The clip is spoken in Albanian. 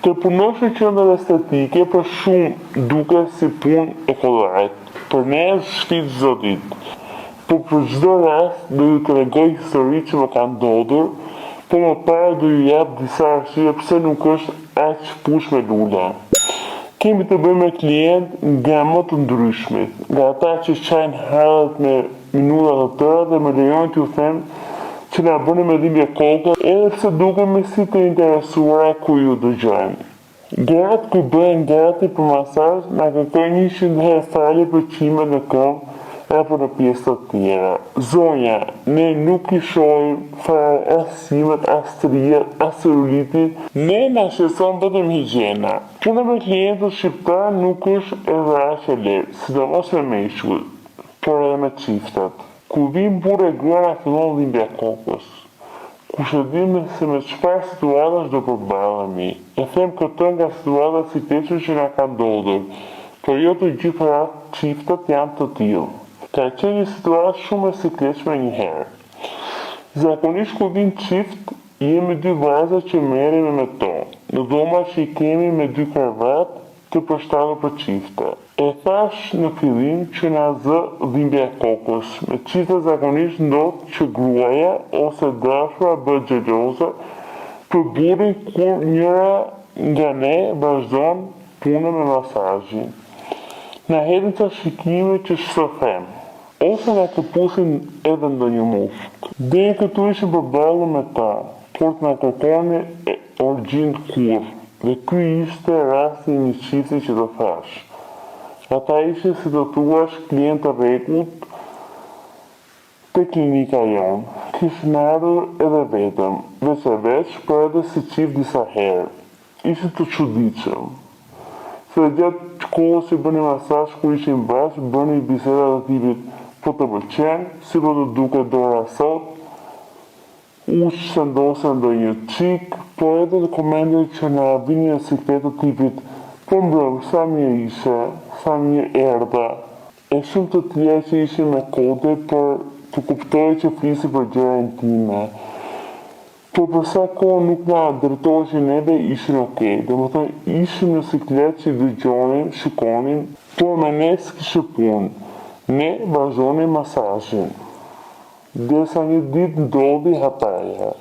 Të punosh në qendër estetike për shumë duket si punë e kollajt. Për ne është sfidë çdo ditë. Po për çdo rast do ju tregoj histori që më ka ndodhur, po më parë do ju jap disa arsye pse nuk është aq push me lula. Kemi të bëjmë me klientë nga më të ndryshmit, nga ata që qajnë harët me minuta të tëra dhe më lejojnë t'ju them që na bëni me dhimbje koke, edhe pse dukemi si të interesuara ku ju dëgjojnë. Gratë ku bëhen gati për masazh na kërkojnë 100 herë falje për qimet në këmbë apo në pjesë të tjera. Zonja, ne nuk i shohim fare as qimet, as strijet, as celuliti, ne na shqetëson vetëm higjiena. Puna me klientët shqiptar nuk është edhe aq e lehtë, sidomos me meshkujt, por edhe me çiftet. Ku vim burrë e gruaja fillon dhimbja kokës. Kush e di se me çfarë situatash do përballemi. E them këtë nga situata si teçur që na ka ndodhur, por jo të gjitha çiftet janë të tillë. Ka qenë një situatë shumë e sikletshme një herë. Zakonisht kur vin çift, jemi dy vajza që merremi me to. Në dhoma që i kemi me 2 krevat të përshtatur për çifte. E thash në fillim që na zë dhimbja e kokës. Me çifte zakonisht ndodh që gruaja ose dashura bëhet xheloze për burrin kur njëra nga ne vazhdon punën me masazhin. Na hedhin ca shikime që shsofem, ose na këpusin edhe ndonjë muft. Deri këtu ishim përballur me ta, por të na kërkoni orgjin kur. Dhe ky ishte rasti i një çifti që do thash. Ata ishin si të thuash klientë të rregullt te klinika jonë. Kishin ardhur edhe vetëm, veç e veç, por edhe si çift disa herë. Ishin të çuditshëm. Se gjatë kohës që bëni masazh kur ishim bashkë, bëni biseda të tipit po të pëlqen, si po të duket dora sot, uç se ndose ndonjë çik, po edhe komentet që na vinin në siklet të tipit po mbrëm, sa mirë ishe, sa mirë erdha. E shumë të tjerë që ishin me kode për të kuptoj që flisi për gjëra intime. Por për sa kohë nuk na drejtoheshin neve ishin okej. Domethënë ishim në siklet që dëgjonim, shikonim, por me ne s'kishte punë. Ne vazhdonim masazhin. Derisa një ditë ndodhi hapëria.